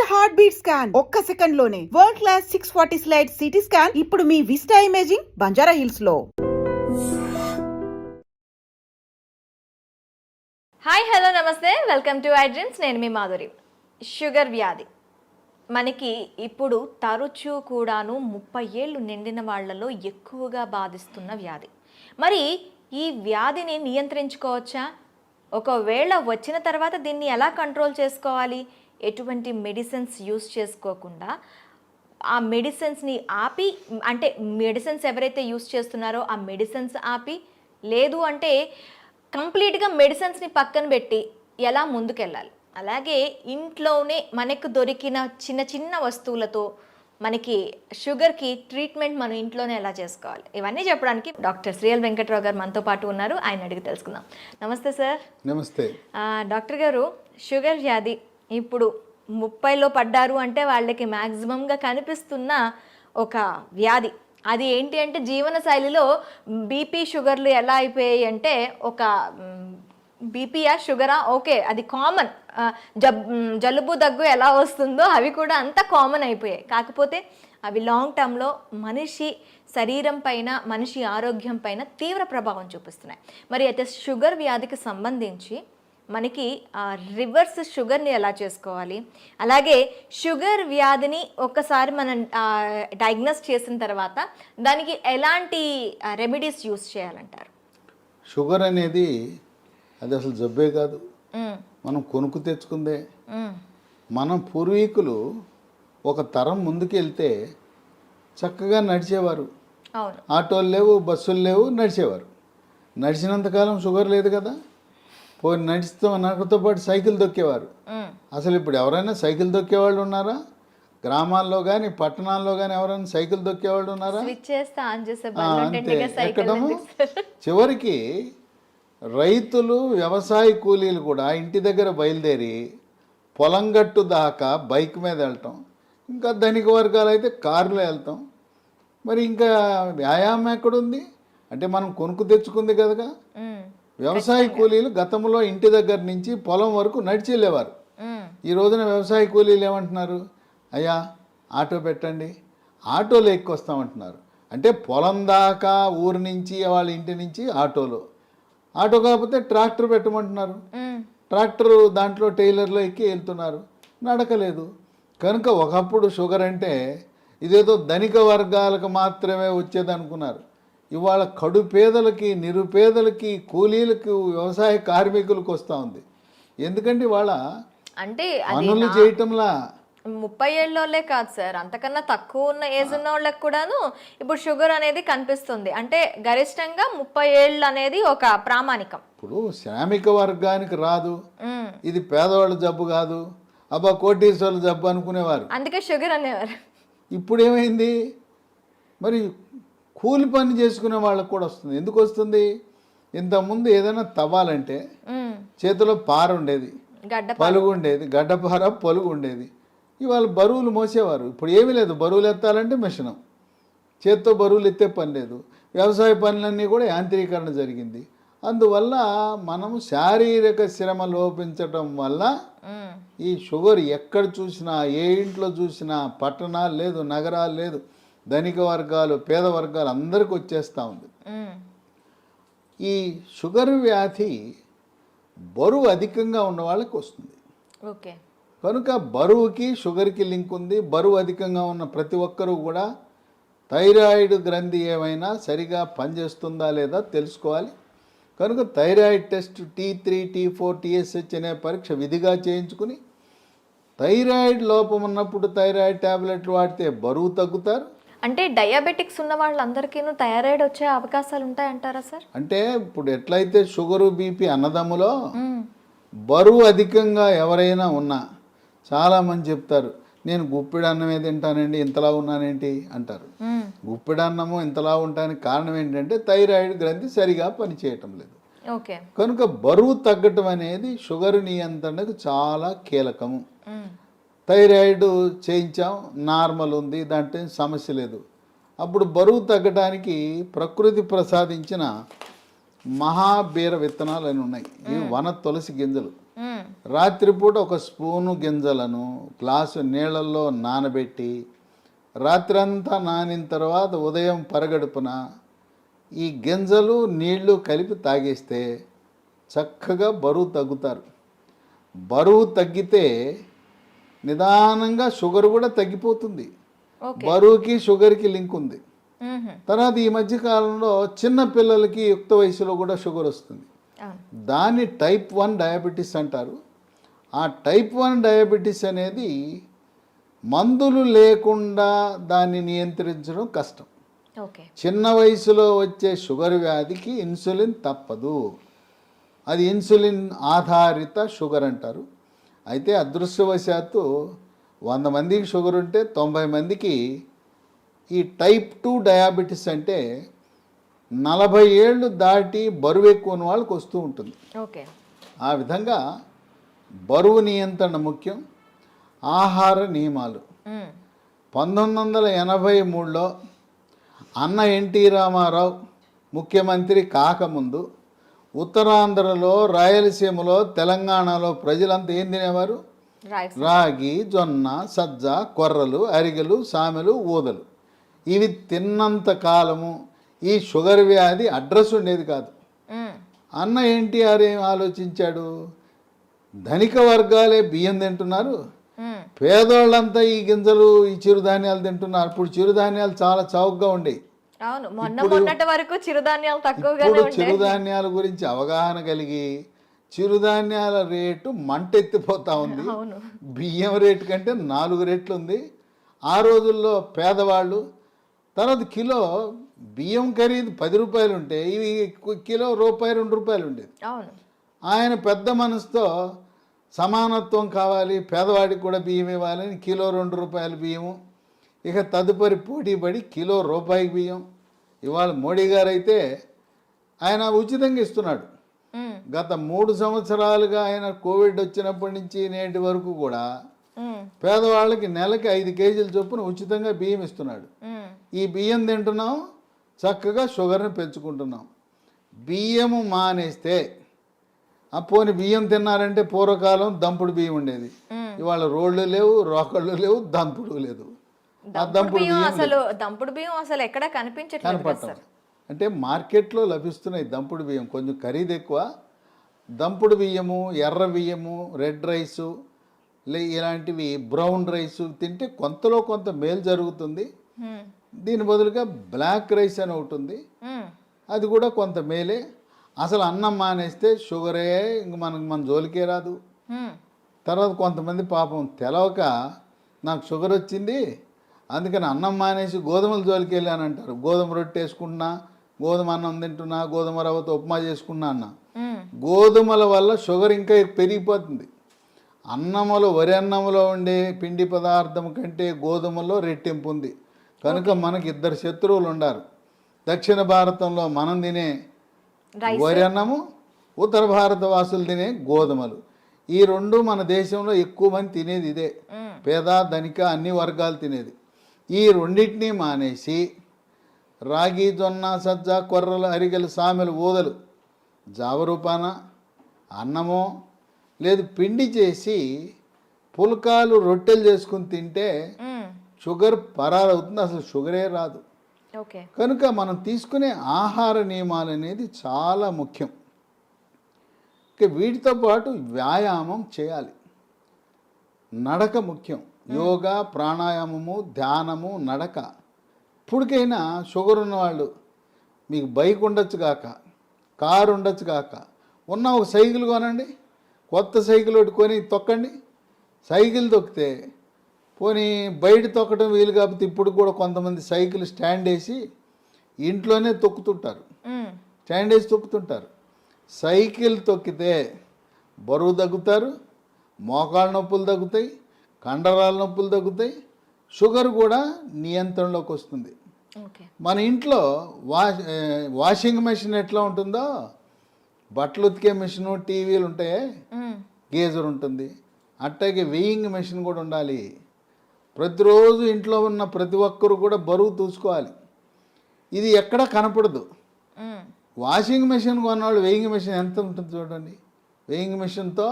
Heart beat scan ఒక్క second లోనే world class 640 slide CT scan ఇప్పుడు మీ విస్టా ఇమేజింగ్ బంజారా హిల్స్ లో. హాయ్ హలో నమస్తే, వెల్కమ్ టు ఐ డ్రీమ్స్. నేను మీ మాధురి. షుగర్ వ్యాధి మనకి ఇప్పుడు తరచూ కూడాను 30 ఏళ్ళు నిండిన వాళ్ళలో ఎక్కువగా బాధిస్తున్న వ్యాధి. మరి ఈ వ్యాధిని నియంత్రించుకోవచ్చా? ఒకవేళ వచ్చిన తర్వాత దీన్ని ఎలా కంట్రోల్ చేసుకోవాలి? ఎటువంటి మెడిసిన్స్ యూస్ చేసుకోకుండా ఆ మెడిసిన్స్ని ఆపి, అంటే మెడిసిన్స్ ఎవరైతే యూస్ చేస్తున్నారో ఆ మెడిసిన్స్ ఆపి, లేదు అంటే కంప్లీట్గా మెడిసిన్స్ని పక్కన పెట్టి ఎలా ముందుకెళ్ళాలి? అలాగే ఇంట్లోనే మనకు దొరికిన చిన్న చిన్న వస్తువులతో మనకి షుగర్కి ట్రీట్మెంట్ మనం ఇంట్లోనే ఎలా చేసుకోవాలి, ఇవన్నీ చెప్పడానికి డాక్టర్ శ్రీఎల్ వెంకట్రావు గారు మనతో పాటు ఉన్నారు. ఆయన అడిగి తెలుసుకుందాం. నమస్తే సార్. నమస్తే డాక్టర్ గారు, షుగర్ వ్యాధి ఇప్పుడు 30లో పడ్డారు అంటే వాళ్ళకి మ్యాక్సిమంగా కనిపిస్తున్న ఒక వ్యాధి. అది ఏంటి అంటే జీవన శైలిలో బీపీ షుగర్లు ఎలా అయిపోయాయి అంటే, ఒక బీపీయా షుగరా ఓకే అది కామన్, జలుబు దగ్గు ఎలా వస్తుందో అవి కూడా అంత కామన్ అయిపోయాయి. కాకపోతే అవి లాంగ్ టర్మ్లో మనిషి శరీరం పైన, మనిషి ఆరోగ్యం పైన తీవ్ర ప్రభావం చూపిస్తున్నాయి. మరి అయితే షుగర్ వ్యాధికి సంబంధించి మనకి రివర్స్ షుగర్ని ఎలా చేసుకోవాలి, అలాగే షుగర్ వ్యాధిని ఒక్కసారి మనం డయాగ్నోస్ చేసిన తర్వాత దానికి ఎలాంటి రెమెడీస్ యూస్ చేయాలంటారు? షుగర్ అనేది అది అసలు జబ్బే కాదు, మనం కొనుక్కు తెచ్చుకుందే. మనం పూర్వీకులు ఒక తరం ముందుకు వెళ్తే చక్కగా నడిచేవారు. ఆటోలు లేవు, బస్సులు లేవు, నడిచేవారు. నడిచినంతకాలం షుగర్ లేదు కదా. పోయి నడితో పాటు సైకిల్ దొక్కేవారు. అసలు ఇప్పుడు ఎవరైనా సైకిల్ దొక్కేవాళ్ళు ఉన్నారా? గ్రామాల్లో కానీ పట్టణాల్లో కానీ ఎవరైనా సైకిల్ దొక్కేవాళ్ళు ఉన్నారా? అంతే. ఎక్కడము చివరికి రైతులు, వ్యవసాయ కూలీలు కూడా ఇంటి దగ్గర బయలుదేరి పొలం గట్టు దాకా బైక్ మీద వెళ్ళటం, ఇంకా ధనిక వర్గాలు అయితే కారులో వెళ్తాం. మరి ఇంకా వ్యాయామం ఎక్కడుంది అంటే మనం కొనుక్కు తెచ్చుకుంది కదా. వ్యవసాయ కూలీలు గతంలో ఇంటి దగ్గర నుంచి పొలం వరకు నడిచి వెళ్ళేవారు. ఈ రోజున వ్యవసాయ కూలీలు ఏమంటున్నారు? అయ్యా ఆటో పెట్టండి, ఆటోలో ఎక్కొస్తామంటున్నారు. అంటే పొలం దాకా ఊరు నుంచి వాళ్ళ ఇంటి నుంచి ఆటోలో, ఆటో కాకపోతే ట్రాక్టర్ పెట్టమంటున్నారు. ట్రాక్టర్ దాంట్లో టైలర్లో ఎక్కి వెళ్తున్నారు, నడకలేదు. కనుక ఒకప్పుడు షుగర్ అంటే ఇదేదో ధనిక వర్గాలకు మాత్రమే వచ్చేది అనుకున్నారు. ఇవాళ కడు పేదలకి, నిరుపేదలకి, కూలీలకు, వ్యవసాయ కార్మికులకు వస్తూ ఉంది. ఎందుకంటే ఇవాళ అంటే పనులు చేయటంలా 30 ఏళ్ళోళ్ళే కాదు సార్, అంతకన్నా తక్కువ ఉన్న ఏజ్ ఉన్న వాళ్ళకి కూడాను ఇప్పుడు షుగర్ అనేది కనిపిస్తుంది. అంటే గరిష్టంగా 30 ఏళ్ళు అనేది ఒక ప్రామాణికం. ఇప్పుడు శ్రామిక వర్గానికి రాదు, ఇది పేదవాళ్ళ జబ్బు కాదు, అబ్బా కోటీశ్వర్ల జబ్బు అనుకునేవారు, అందుకే షుగర్ అనేవారు. ఇప్పుడు ఏమైంది? మరి కూలి పని చేసుకునే వాళ్ళకు కూడా వస్తుంది. ఎందుకు వస్తుంది? ఇంతకుముందు ఏదైనా తవ్వాలంటే చేతిలో పార ఉండేది, పలుగు ఉండేది, గడ్డపార పలుగు ఉండేది. ఇవాళ బరువులు మోసేవారు. ఇప్పుడు ఏమీ లేదు, బరువులు ఎత్తాలంటే మిషను, చేత్తో బరువులు ఎత్తే పని లేదు. వ్యవసాయ పనులన్నీ కూడా యాంత్రీకరణ జరిగింది. అందువల్ల మనము శారీరక శ్రమ లోపించటం వల్ల ఈ షుగర్ ఎక్కడ చూసినా, ఏ ఇంట్లో చూసినా, పట్టణాలు లేదు, నగరాలు లేదు, ధనిక వర్గాలు, పేద వర్గాలు అందరికి వచ్చేస్తూ ఉంది. ఈ షుగర్ వ్యాధి బరువు అధికంగా ఉన్న వాళ్ళకి వస్తుంది. ఓకే. కనుక బరువుకి షుగర్కి లింక్ ఉంది. బరువు అధికంగా ఉన్న ప్రతి ఒక్కరూ కూడా థైరాయిడ్ గ్రంథి ఏమైనా సరిగా పనిచేస్తుందా లేదా తెలుసుకోవాలి. కనుక thyroid test T3, T4, TSH అనే పరీక్ష విధిగా చేయించుకుని, థైరాయిడ్ లోపం ఉన్నప్పుడు థైరాయిడ్ ట్యాబ్లెట్లు వాడితే బరువు తగ్గుతారు. అంటే డయాబెటిక్స్ ఉన్న వాళ్ళందరికీ థైరాయిడ్ వచ్చే అవకాశాలు ఉంటాయంటారా సార్? అంటే ఇప్పుడు ఎట్లయితే షుగరు, బీపీ అన్నదమ్ములో బరువు అధికంగా ఎవరైనా ఉన్నా చాలామంది చెప్తారు, నేను గుప్పిడి అన్నమే తింటానండి, ఇంతలా ఉన్నానేంటి అంటారు. గుప్పిడి అన్నము ఇంతలా ఉండడానికి కారణం ఏంటంటే థైరాయిడ్ గ్రంథి సరిగా పనిచేయటం లేదు. కనుక బరువు తగ్గటం అనేది షుగర్ నియంత్రణకు చాలా కీలకము. థైరాయిడ్ చేయించాం, నార్మల్ ఉంది, దాంట్లో సమస్య లేదు. అప్పుడు బరువు తగ్గడానికి ప్రకృతి ప్రసాదించిన మహాబీర విత్తనాలు అని ఉన్నాయి. ఇవి వన తులసి గింజలు. రాత్రిపూట ఒక స్పూను గింజలను గ్లాసు నీళ్ళల్లో నానబెట్టి రాత్రంతా నానిన తర్వాత ఉదయం పరగడుపున ఈ గింజలు నీళ్లు కలిపి తాగేస్తే చక్కగా బరువు తగ్గుతారు. బరువు తగ్గితే నిదానంగా షుగర్ కూడా తగ్గిపోతుంది. బరువుకి షుగర్కి లింక్ ఉంది. తర్వాత ఈ మధ్య కాలంలో చిన్న పిల్లలకి యుక్త వయసులో కూడా షుగర్ వస్తుంది. దాన్ని టైప్ 1 డయాబెటీస్ అంటారు. ఆ టైప్ 1 డయాబెటీస్ అనేది మందులు లేకుండా దాన్ని నియంత్రించడం కష్టం. చిన్న వయసులో వచ్చే షుగర్ వ్యాధికి ఇన్సులిన్ తప్పదు. అది ఇన్సులిన్ ఆధారిత షుగర్ అంటారు. అయితే అదృష్టవశాత్తు 100 మందికి షుగర్ ఉంటే 90 మందికి ఈ టైప్ 2 డయాబెటీస్ అంటే 40 ఏళ్ళు దాటి బరువు ఎక్కువ ఉన్న వాళ్ళకి వస్తూ ఉంటుంది. ఆ విధంగా బరువు నియంత్రణ ముఖ్యం. ఆహార నియమాలు 1983లో అన్న ఎన్టీ రామారావు ముఖ్యమంత్రి కాకముందు ఉత్తరాంధ్రలో, రాయలసీమలో, తెలంగాణలో ప్రజలంతా ఏం తినేవారు? రాగి, జొన్న, సజ్జ, కొర్రలు, అరిగెలు, సామెలు, ఊదలు. ఇవి తిన్నంత కాలము ఈ షుగర్ వ్యాధి అడ్రస్ ఉండేది కాదు. అన్న ఎన్టీఆర్ ఏం ఆలోచించాడు? ధనిక వర్గాలే బియ్యం తింటున్నారు, పేదోళ్ళంతా ఈ గింజలు, ఈ చిరుధాన్యాలు తింటున్నారు. ఇప్పుడు చిరుధాన్యాలు చాలా చౌకగా ఉండేవి. ఇప్పుడు చిరుధాన్యాల గురించి అవగాహన కలిగి చిరుధాన్యాల రేటు మంటెత్తిపోతా ఉంది. బియ్యం రేటు కంటే 4 రెట్లు ఉంది. ఆ రోజుల్లో పేదవాళ్ళు తర్వాత కిలో బియ్యం ఖరీదు 10 రూపాయలు ఉంటే ఇవి కిలో రూపాయి 2 రూపాయలు ఉండేది. ఆయన పెద్ద మనసుతో సమానత్వం కావాలి, పేదవాడికి కూడా బియ్యం ఇవ్వాలని కిలో 2 రూపాయల బియ్యము. ఇక తదుపరి పోటీ పడి కిలో రూపాయికి బియ్యం. ఇవాళ మోడీ గారు అయితే ఆయన ఉచితంగా ఇస్తున్నాడు. గత 3 సంవత్సరాలుగా ఆయన కోవిడ్ వచ్చినప్పటి నుంచి నేటి వరకు కూడా పేదవాళ్ళకి నెలకి 5 కేజీల చొప్పున ఉచితంగా బియ్యం ఇస్తున్నాడు. ఈ బియ్యం తింటున్నాం, చక్కగా షుగర్ని పెంచుకుంటున్నాం. బియ్యము మానేస్తే పోని బియ్యం తిన్నారంటే పూర్వకాలం దంపుడు బియ్యం ఉండేది. ఇవాళ రోళ్ళు లేవు, రోకళ్ళు లేవు, దంపుడు లేదు. దంపుడు బియ్యం అసలు ఎక్కడ కనపడటం అంటే మార్కెట్లో లభిస్తున్నాయి దంపుడు బియ్యం, కొంచెం ఖరీదు ఎక్కువ. దంపుడు బియ్యము, ఎర్ర బియ్యము, రెడ్ రైసు ఇలాంటివి, బ్రౌన్ రైసు తింటే కొంతలో కొంత మేలు జరుగుతుంది. దీని బదులుగా బ్లాక్ రైస్ అని ఒకటి ఉంది, అది కూడా కొంత మేలే. అసలు అన్నం మానేస్తే షుగరే ఇంక మన జోలికే రాదు. తర్వాత కొంతమంది పాపం తెలవక నాకు షుగర్ వచ్చింది అందుకని అన్నం మానేసి గోధుమల జోలికి వెళ్ళానంటారు. గోధుమ రొట్టె వేసుకుంటున్నా, గోధుమ అన్నం తింటున్నా, గోధుమ రవ్వతో ఉప్మా చేసుకున్నా అన్న. గోధుమల వల్ల షుగర్ ఇంకా పెరిగిపోతుంది. అన్నములో, వరి అన్నములో ఉండే పిండి పదార్థం కంటే గోధుమలో రెట్టింపు ఉంది. కనుక మనకి 2 శత్రువులు ఉండారు. దక్షిణ భారతంలో మనం తినే వరి అన్నము, ఉత్తర భారత వాసులు తినే గోధుమలు. ఈ 2 మన దేశంలో ఎక్కువ మంది తినేది ఇదే. పేద, ధనిక అన్ని వర్గాలు తినేది. ఈ రెండింటినీ మానేసి రాగి, జొన్న, సజ్జ, కొర్రలు, అరిగెలు, సామెలు, ఊదలు జావరూపాన అన్నమో లేదు పిండి చేసి పుల్కాలు, రొట్టెలు చేసుకుని తింటే షుగర్ పరారవుతుంది, అసలు షుగరే రాదు. కనుక మనం తీసుకునే ఆహార నియమాలు అనేది చాలా ముఖ్యం. వీటితో పాటు వ్యాయామం చేయాలి. నడక ముఖ్యం. యోగా, ప్రాణాయామము, ధ్యానము, నడక. ఇప్పటికైనా షుగర్ ఉన్నవాళ్ళు మీకు బైక్ ఉండొచ్చు కాక, కారు ఉండొచ్చు కాక, ఉన్న ఒక సైకిల్ కొనండి. కొత్త సైకిల్ ఒకటి కొని తొక్కండి. సైకిల్ తొక్కితే పోనీ బయట తొక్కడం వీలు కాకపోతే ఇప్పుడు కూడా కొంతమంది సైకిల్ స్టాండ్ వేసి ఇంట్లోనే తొక్కుతుంటారు. స్టాండ్ వేసి తొక్కుతుంటారు. సైకిల్ తొక్కితే బరువు తగ్గుతారు, మోకాళ్ళ నొప్పులు తగ్గుతాయి, కండరాల నొప్పులు తగ్గుతాయి, షుగర్ కూడా నియంత్రణలోకి వస్తుంది. మన ఇంట్లో వాషింగ్ మెషిన్ ఎట్లా ఉంటుందో, బట్టలు ఉతికే మెషిన్, టీవీలు ఉంటాయి, గేజర్ ఉంటుంది, అట్టాగే వెయింగ్ మెషిన్ కూడా ఉండాలి. ప్రతిరోజు ఇంట్లో ఉన్న ప్రతి ఒక్కరు కూడా బరువు చూసుకోవాలి. ఇది ఎక్కడా కనపడదు. వాషింగ్ మెషిన్ కొన్నవాళ్ళు వెయింగ్ మెషిన్ ఎంత ఉంటుంది చూడండి. వెయింగ్ మెషిన్తో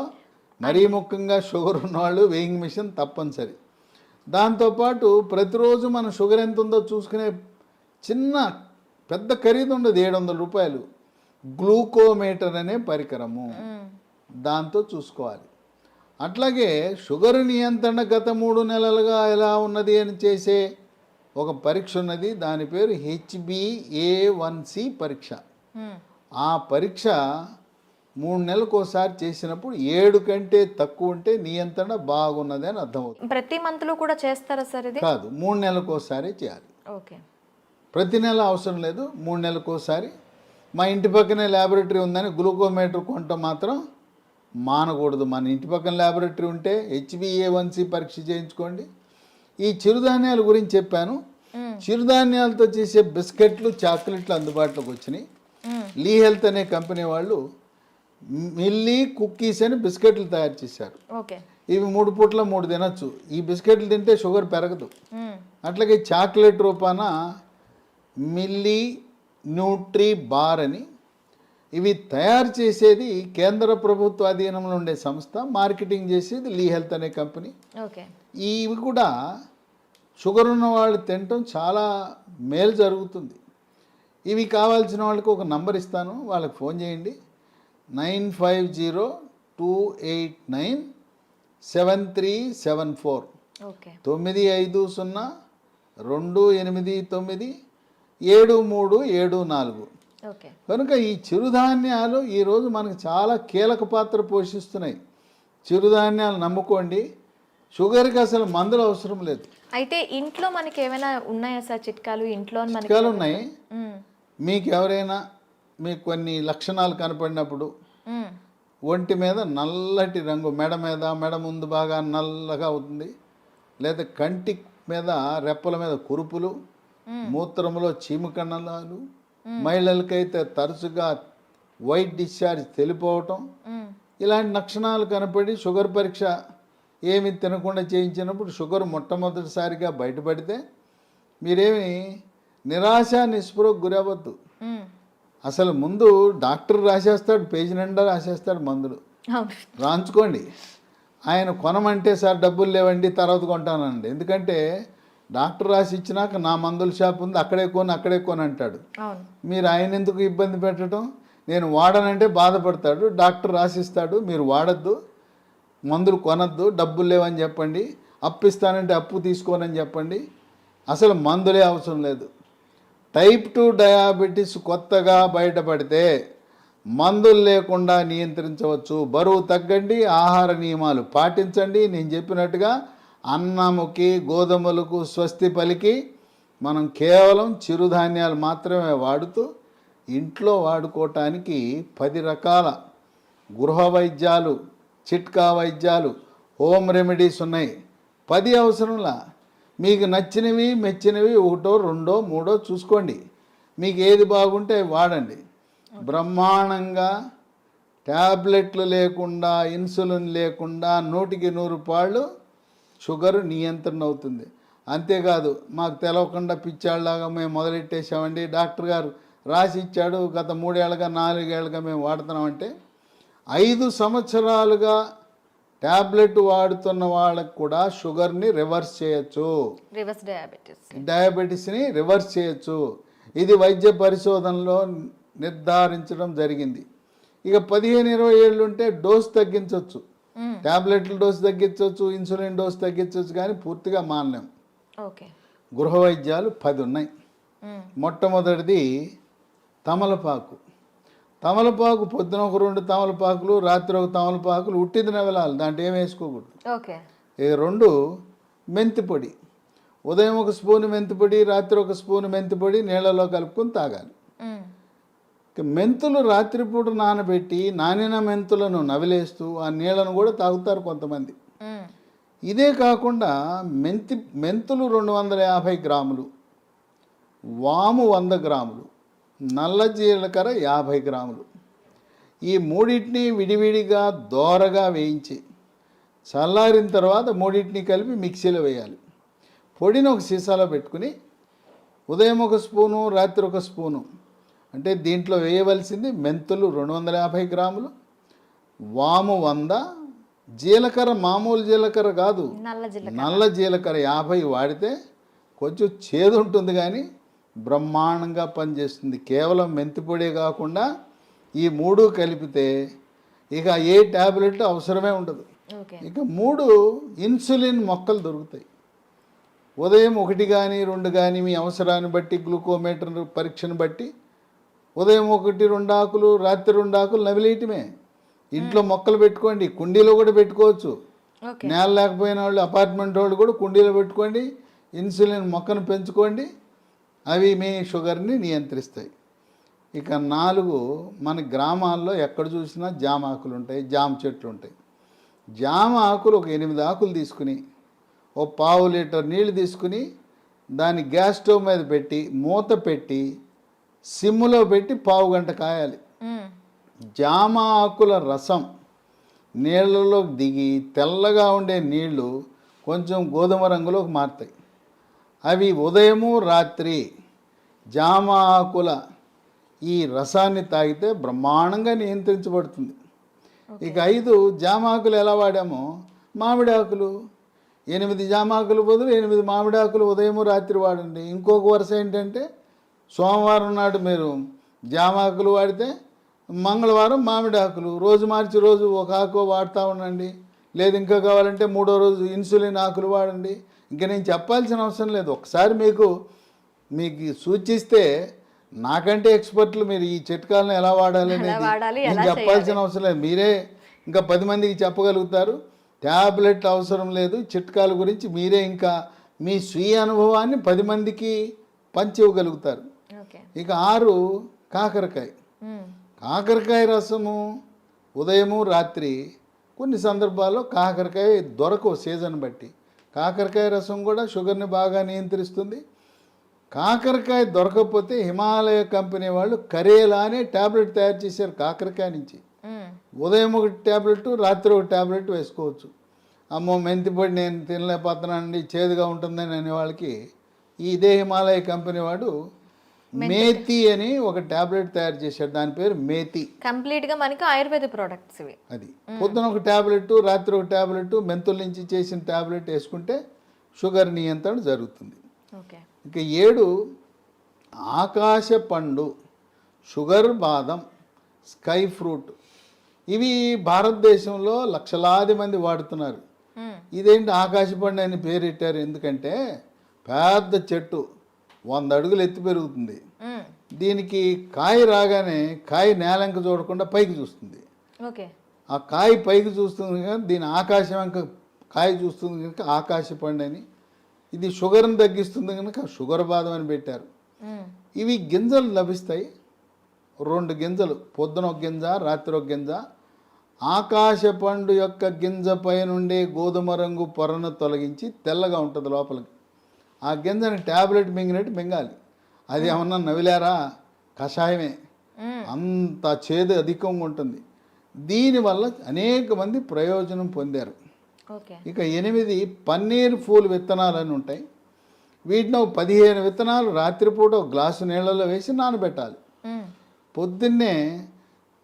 మరీ ముఖ్యంగా షుగర్ ఉన్నవాళ్ళు వెయింగ్ మిషన్ తప్పనిసరి. దాంతోపాటు ప్రతిరోజు మన షుగర్ ఎంత ఉందో చూసుకునే చిన్న పెద్ద ఖరీదు ఉండదు, 700 రూపాయలు, గ్లూకోమీటర్ అనే పరికరము, దాంతో చూసుకోవాలి. అట్లాగే షుగర్ నియంత్రణ గత 3 నెలలుగా ఎలా ఉన్నది అని చేసే ఒక పరీక్ష ఉన్నది, దాని పేరు HbA1c పరీక్ష. ఆ పరీక్ష 3 నెలలకు ఒకసారి చేసినప్పుడు 7 కంటే తక్కువ ఉంటే నియంత్రణ బాగున్నది అని అర్థమవుతుంది. ప్రతి మంత్లో కూడా చేస్తారా సార్ ఇది? కాదు, 3 నెలలకు ఒకసారి చేయాలి. ఓకే, ప్రతి నెల అవసరం లేదు, 3 నెలలకు ఒకసారి. మా ఇంటి పక్కనే ల్యాబొరేటరీ ఉందని గ్లూకోమీటర్ కొనటం మాత్రం మానకూడదు. మన ఇంటి పక్కన ల్యాబొరేటరీ ఉంటే HbA1c పరీక్ష చేయించుకోండి. ఈ చిరుధాన్యాల గురించి చెప్పాను. చిరుధాన్యాలతో చేసే బిస్కెట్లు, చాక్లెట్లు అందుబాటులోకి వచ్చినాయి. లీ హెల్త్ అనే కంపెనీ వాళ్ళు మిల్లీ కుక్కీస్ అని బిస్కెట్లు తయారు చేశారు. ఓకే, ఇవి 3 పూట్ల 3 తినచ్చు. ఈ బిస్కెట్లు తింటే షుగర్ పెరగదు. అట్లాగే చాక్లెట్ రూపాన మిల్లీ న్యూట్రీ బార్ అని, ఇవి తయారు చేసేది కేంద్ర ప్రభుత్వ అధీనంలో ఉండే సంస్థ, మార్కెటింగ్ చేసేది లీ హెల్త్ అనే కంపెనీ. ఓకే, ఇవి కూడా షుగర్ ఉన్న వాళ్ళు తినటం చాలా మేలు జరుగుతుంది. ఇవి కావాల్సిన వాళ్ళకి ఒక నంబర్ ఇస్తాను, వాళ్ళకి ఫోన్ చేయండి. 9502897374 ఓకే, 9502897374. ఓకే. కనుక ఈ చిరుధాన్యాలు ఈరోజు మనకు చాలా కీలక పాత్ర పోషిస్తున్నాయి. చిరుధాన్యాలు నమ్ముకోండి, షుగర్కి అసలు మందులు అవసరం లేదు. అయితే ఇంట్లో మనకి ఏమైనా ఉన్నాయా సార్ చిట్కాలు? ఇంట్లో చిట్కాలు ఉన్నాయి. మీకు ఎవరైనా మీకు కొన్ని లక్షణాలు కనపడినప్పుడు ఒంటి మీద నల్లటి రంగు, మెడ ముందు బాగా నల్లగా అవుతుంది, లేదా కంటి మీద రెప్పల మీద కురుపులు, మూత్రంలో చీమకణాలు, మహిళలకైతే తరచుగా వైట్ డిశ్చార్జ్ తెలిపోవటం, ఇలాంటి లక్షణాలు కనపడి షుగర్ పరీక్ష ఏమి తినకుండా చేయించినప్పుడు షుగర్ మొట్టమొదటిసారిగా బయటపడితే మీరేమి నిరాశ నిస్పృహకు గురవద్దు. అసలు ముందు డాక్టర్ రాసేస్తాడు, పేజీ నిండా రాసేస్తాడు మందులు, రాంచుకోండి. ఆయన కొనమంటే సార్ డబ్బులు లేవండి తర్వాత కొంటానండి, ఎందుకంటే డాక్టర్ రాసి ఇచ్చినాక నా మందుల షాప్ ఉంది అక్కడే కొని అంటాడు. మీరు ఆయన ఎందుకు ఇబ్బంది పెట్టడం? నేను వాడనంటే బాధపడతాడు, డాక్టర్ రాసిస్తాడు, మీరు వాడద్దు, మందులు కొనద్దు, డబ్బులు లేవని చెప్పండి, అప్పు ఇస్తానంటే అప్పు తీసుకోనని చెప్పండి. అసలు మందులే అవసరం లేదు. టైప్ 2 డయాబెటీస్ కొత్తగా బయటపడితే మందులు లేకుండా నియంత్రించవచ్చు. బరువు తగ్గండి, ఆహార నియమాలు పాటించండి. నేను చెప్పినట్టుగా అన్నముకి గోధుమలకు స్వస్తి పలికి మనం కేవలం చిరుధాన్యాలు మాత్రమే వాడుతూ ఇంట్లో వాడుకోవటానికి 10 రకాల గృహ వైద్యాలు, చిట్కా వైద్యాలు, హోమ్ రెమెడీస్ ఉన్నాయి. 10 అవసరంలా. మీకు నచ్చినవి మెచ్చినవి 1, 2, 3 చూసుకోండి. మీకు ఏది బాగుంటే వాడండి. బ్రహ్మాండంగా ట్యాబ్లెట్లు లేకుండా, ఇన్సులిన్ లేకుండా 100కి 100 పాళ్ళు షుగర్ నియంత్రణ అవుతుంది. అంతేకాదు మాకు తెలవకుండా పిచ్చాళ్ళలాగా మేము మొదలెట్టేసామండి, డాక్టర్ గారు రాసి ఇచ్చాడు, గత 3 ఏళ్ళుగా 4 ఏళ్ళుగా మేము వాడుతున్నామంటే 5 సంవత్సరాలుగా ట్యాబ్లెట్ వాడుతున్న వాళ్ళకు కూడా షుగర్ని రివర్స్ చేయొచ్చు, డయాబెటీస్ని రివర్స్ చేయొచ్చు. ఇది వైద్య పరిశోధనలో నిర్ధారించడం జరిగింది. ఇక 15-20 ఏళ్ళు ఉంటే డోస్ తగ్గించవచ్చు, ట్యాబ్లెట్ల డోస్ తగ్గించవచ్చు, ఇన్సులిన్ డోస్ తగ్గించవచ్చు, కానీ పూర్తిగా మానలేం. గృహ వైద్యాలు 10 ఉన్నాయి. మొట్టమొదటిది తమలపాకు. తమలపాకు పొద్దున ఒక 2 తమలపాకులు, రాత్రి ఒక తమలపాకులు, ఉట్టిది నవలాలి, దాంట్లో ఏం వేసుకోకూడదు. ఇక 2 మెంతిపొడి. ఉదయం 1 స్పూన్ మెంతిపొడి, రాత్రి 1 స్పూన్ మెంతిపొడి నీళ్ళలో కలుపుకొని తాగాలి. మెంతులు రాత్రిపూట నానబెట్టి నానిన మెంతులను నవిలేస్తూ ఆ నీళ్ళను కూడా తాగుతారు కొంతమంది. ఇదే కాకుండా మెంతులు 250 గ్రాములు, వాము 100 గ్రాములు, నల్ల జీలకర్ర 50 గ్రాములు, ఈ మూడింటిని విడివిడిగా దోరగా వేయించి చల్లారిన తర్వాత మూడింటిని కలిపి మిక్సీలో వేయాలి. పొడిని ఒక సీసాలో పెట్టుకుని ఉదయం 1 స్పూను, రాత్రి 1 స్పూను, అంటే దీంట్లో వేయవలసింది మెంతులు 250 గ్రాములు, వాము 100, జీలకర్ర మామూలు జీలకర్ర కాదు, నల్ల జిల్ల నల్ల జీలకర్ర 50 వాడితే కొంచెం చేదు ఉంటుంది కానీ బ్రహ్మాండంగా పనిచేస్తుంది. కేవలం మెంతిపొడే కాకుండా ఈ 3 కలిపితే ఇక ఏ ట్యాబ్లెట్ అవసరమే ఉండదు. ఓకే. ఇక 3 ఇన్సులిన్ మొక్కలు దొరుకుతాయి. ఉదయం 1 కానీ 2 కానీ మీ అవసరాన్ని బట్టి గ్లూకోమీటర్ పరీక్షను బట్టి ఉదయం 1-2 ఆకులు, రాత్రి 2 ఆకులు నవిలేయటమే. ఇంట్లో మొక్కలు పెట్టుకోండి, కుండీలో కూడా పెట్టుకోవచ్చు. ఓకే. నేల లేకపోయిన వాళ్ళు, అపార్ట్మెంట్ వాళ్ళు కూడా కుండీలో పెట్టుకోండి, ఇన్సులిన్ మొక్కను పెంచుకోండి. అవి మీ షుగర్ని నియంత్రిస్తాయి. ఇక 4 మన గ్రామాల్లో ఎక్కడ చూసినా జామ ఆకులు ఉంటాయి, జామ చెట్లు ఉంటాయి. జామ ఆకులు ఒక 8 ఆకులు తీసుకుని ఓ 1/2 లీటర్ నీళ్ళు తీసుకుని దాన్ని గ్యాస్ స్టవ్ మీద పెట్టి మూత పెట్టి సిమ్లో పెట్టి 1/2 గంట కాయాలి. జామ ఆకుల రసం నీళ్ళలోకి దిగి తెల్లగా ఉండే నీళ్లు కొంచెం గోధుమ రంగులోకి మారుతాయి. అవి ఉదయము రాత్రి జామ ఆకుల ఈ రసాన్ని తాగితే బ్రహ్మాండంగా నియంత్రించబడుతుంది. ఇక 5 జామ ఆకులు ఎలా వాడామో మామిడి ఆకులు 8 జామ ఆకులు బదులు 8 మామిడి ఆకులు ఉదయము రాత్రి వాడండి. ఇంకొక వరుస ఏంటంటే సోమవారం నాడు మీరు జామ ఆకులు వాడితే మంగళవారం మామిడి ఆకులు, రోజు మార్చి రోజు ఒక ఆకు వాడుతూ ఉండండి. లేదు ఇంకా కావాలంటే 3వ రోజు ఇన్సులిన్ ఆకులు వాడండి. ఇంకా నేను చెప్పాల్సిన అవసరం లేదు. ఒకసారి మీకు సూచిస్తే నాకంటే ఎక్స్పర్ట్లు మీరు ఈ చిట్కాలను ఎలా వాడాలి అనేది నేను చెప్పాల్సిన అవసరం లేదు. మీరే ఇంకా 10 మందికి చెప్పగలుగుతారు. ట్యాబ్లెట్ అవసరం లేదు. చిట్కాల గురించి మీరే ఇంకా మీ స్వీయ అనుభవాన్ని 10 మందికి పంచి ఇవ్వగలుగుతారు. ఇక 6 కాకరకాయ. కాకరకాయ రసము ఉదయము రాత్రి కొన్ని సందర్భాల్లో కాకరకాయ దొరకవు సీజన్ బట్టి. కాకరకాయ రసం కూడా షుగర్ని బాగా నియంత్రిస్తుంది. కాకరకాయ దొరకకపోతే హిమాలయ కంపెనీ వాళ్ళు కరేలా అనే ట్యాబ్లెట్ తయారు చేశారు కాకరకాయ నుంచి. ఉదయం 1 ట్యాబ్లెట్, రాత్రి 1 ట్యాబ్లెట్ వేసుకోవచ్చు. అమ్మో మెంతిపొడి నేను తినలేకపోతున్నానండి, చేదుగా ఉంటుందని అనే వాళ్ళకి ఇదే హిమాలయ కంపెనీ వాడు మేతి అని ఒక ట్యాబ్లెట్ తయారు చేశాడు. దాని పేరు మేతి. కంప్లీట్గా మనకి ఆయుర్వేద ప్రోడక్ట్స్ ఇవి. అది పొద్దున 1 ట్యాబ్లెట్, రాత్రి 1 ట్యాబ్లెట్, మెంతుల నుంచి చేసిన ట్యాబ్లెట్ వేసుకుంటే షుగర్ నియంత్రణ జరుగుతుంది. ఓకే. ఇక 7 ఆకాశ పండు, షుగర్ బాదం, స్కై ఫ్రూట్. ఇవి భారతదేశంలో లక్షలాది మంది వాడుతున్నారు. ఇదేంటి ఆకాశ పండు అని పేరు పెట్టారు ఎందుకంటే పెద్ద చెట్టు 100 అడుగులు ఎత్తి పెరుగుతుంది. దీనికి కాయ రాగానే కాయ నేలంక చూడకుండా పైకి చూస్తుంది. ఓకే. ఆ కాయ పైకి చూస్తుంది కనుక దీని ఆకాశం అంక కాయ చూస్తుంది కనుక ఆకాశ పండు అని. ఇది షుగర్ని తగ్గిస్తుంది కనుక షుగర్ బాదం అని పెట్టారు. ఇవి గింజలు లభిస్తాయి. 2 గింజలు, పొద్దున 1 గింజ, రాత్రి 1 గింజ. ఆకాశ పండు యొక్క గింజ పై నుండే గోధుమ రంగు పొరను తొలగించి తెల్లగా ఉంటుంది లోపలికి. ఆ గింజని ట్యాబ్లెట్ మింగినట్టు మింగాలి. అది ఏమన్నా నవిలారా, కషాయమే. అంత చేదు అధికంగా ఉంటుంది. దీనివల్ల అనేక మంది ప్రయోజనం పొందారు. ఇక 8 పన్నీర్ పూలు విత్తనాలు అని ఉంటాయి. వీటిని 15 విత్తనాలు రాత్రిపూట 1 గ్లాసు నీళ్ళలో వేసి నానబెట్టాలి. పొద్దున్నే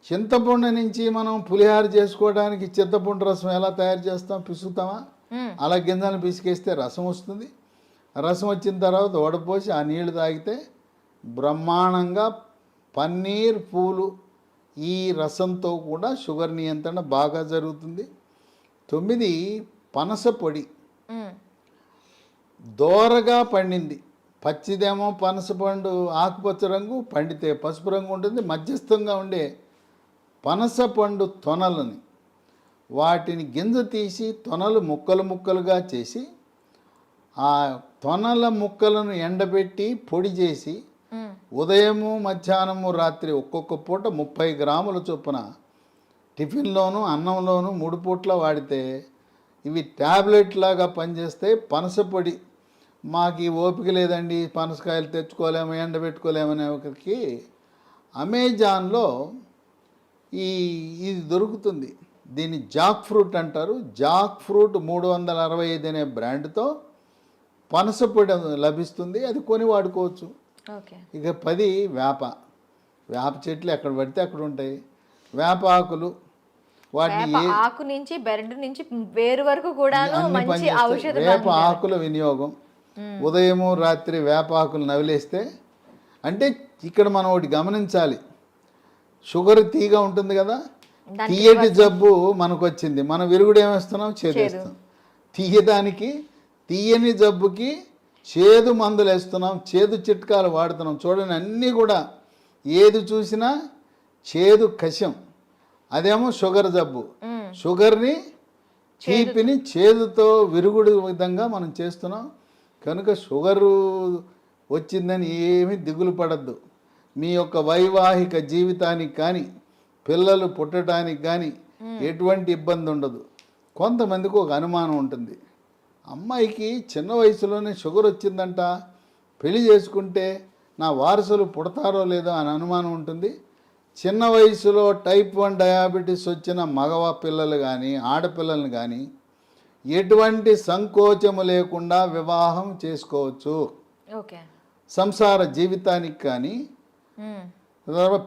చింతపండు నుంచి మనం పులిహార చేసుకోవడానికి చింతపండు రసం ఎలా తయారు చేస్తాం, పిసుకుతామా? అలా గింజలను పిసికేస్తే రసం వస్తుంది. రసం వచ్చిన తర్వాత వడపోసి ఆ నీళ్లు తాగితే బ్రహ్మాండంగా పన్నీర్ పూలు ఈ రసంతో కూడా షుగర్ నియంత్రణ బాగా జరుగుతుంది. 9 పనస పొడి. దోరగా పండింది. పచ్చిదేమో పనస పండు ఆకుపచ్చ రంగు, పండితే పసుపు రంగు ఉంటుంది. మధ్యస్థంగా ఉండే పనస పండు తొనలని వాటిని గింజ తీసి తొనలు ముక్కలు ముక్కలుగా చేసి ఆ తొనల ముక్కలను ఎండబెట్టి పొడి చేసి ఉదయము మధ్యాహ్నము రాత్రి ఒక్కొక్క పూట 30 గ్రాముల చొప్పున టిఫిన్లోను అన్నంలోను 3 పూట్ల వాడితే ఇవి ట్యాబ్లెట్ లాగా పనిచేస్తాయి. పనస పొడి మాకు ఈ ఓపిక లేదండి, పనసకాయలు తెచ్చుకోలేము, ఎండబెట్టుకోలేమనే ఒకరికి అమెజాన్లో ఇది దొరుకుతుంది. దీన్ని జాక్ ఫ్రూట్ అంటారు. జాక్ ఫ్రూట్ 365 అనే బ్రాండ్తో పనస పొడి లభిస్తుంది. అది కొని వాడుకోవచ్చు. ఇక 10 వేప చెట్లు ఎక్కడ పడితే అక్కడ ఉంటాయి. వేప ఆకులు వాటిని వేప ఆకు నుంచి బెరడు నుంచి వేరు వరకు కూడాను అన్ని మంచి పనిచేస్తాయి. ఔషధ వేప ఆకుల వినియోగం ఉదయము రాత్రి వేప ఆకులు నవిలేస్తే, అంటే ఇక్కడ మనం ఒకటి గమనించాలి, షుగర్ తీగ ఉంటుంది కదా, తీయటి జబ్బు మనకు వచ్చింది, మనం విరుగుడు ఏమేస్తున్నాం, చేదేస్తాం. తీయదానికి తీయని జబ్బుకి చేదు మందులు వేస్తున్నాం, చేదు చిట్కాలు వాడుతున్నాం. చూడండి, అన్నీ కూడా ఏది చూసినా చేదు కషం. అదేమో షుగర్ జబ్బు, షుగర్ని తీపిని చేదుతో విరుగుడు విధంగా మనం చేస్తున్నాం. కనుక షుగరు వచ్చిందని ఏమీ దిగులు పడద్దు. మీ యొక్క వైవాహిక జీవితానికి కానీ పిల్లలు పుట్టడానికి కానీ ఎటువంటి ఇబ్బంది ఉండదు. కొంతమందికి ఒక అనుమానం ఉంటుంది, అమ్మాయికి చిన్న వయసులోనే షుగర్ వచ్చిందంట, పెళ్లి చేసుకుంటే నా వారసులు పుడతారో లేదో అని అనుమానం ఉంటుంది. చిన్న వయసులో టైప్ 1 డయాబెటీస్ వచ్చిన మగవా పిల్లలు కానీ ఆడపిల్లలు కానీ ఎటువంటి సంకోచము లేకుండా వివాహం చేసుకోవచ్చు. ఓకే. సంసార జీవితానికి కానీ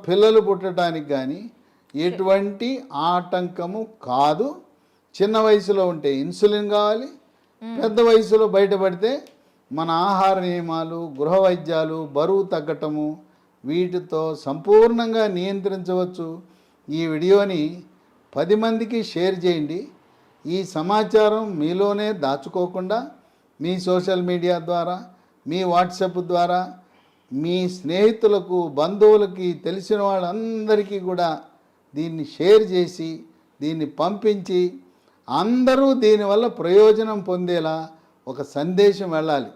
పిల్లలు పుట్టడానికి కానీ ఎటువంటి ఆటంకము కాదు. చిన్న వయసులో ఉంటే ఇన్సులిన్ కావాలి, పెద్ద వయసులో బయటపడితే మన ఆహార నియమాలు, గృహ వైద్యాలు, బరువు తగ్గటము, వీటితో సంపూర్ణంగా నియంత్రించవచ్చు. ఈ వీడియోని 10 మందికి షేర్ చేయండి. ఈ సమాచారం మీలోనే దాచుకోకుండా మీ సోషల్ మీడియా ద్వారా, మీ వాట్సాప్ ద్వారా, మీ స్నేహితులకు, బంధువులకి, తెలిసిన వాళ్ళందరికీ కూడా దీన్ని షేర్ చేసి దీన్ని పంపించి అందరూ దీనివల్ల ప్రయోజనం పొందేలా ఒక సందేశం వెళ్ళాలి.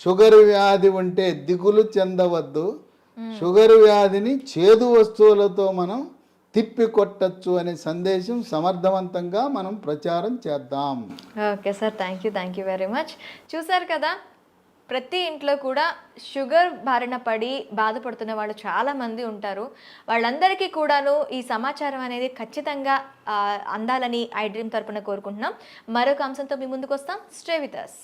షుగర్ వ్యాధి ఉంటే దిగులు చెందవద్దు, షుగర్ వ్యాధిని చేదు వస్తువులతో మనం తిప్పి కొట్టచ్చు అనే సందేశం సమర్థవంతంగా మనం ప్రచారం చేద్దాం. Okay sir, thank you very much. చూసారు కదా, ప్రతి ఇంట్లో కూడా షుగర్ బారిన పడి బాధపడుతున్న వాళ్ళు చాలామంది ఉంటారు. వాళ్ళందరికీ కూడాను ఈ సమాచారం అనేది ఖచ్చితంగా అందాలని ఐ డ్రీమ్ తరపున కోరుకుంటున్నాం. మరొక అంశంతో మీ ముందుకు వస్తాం. Stay with us.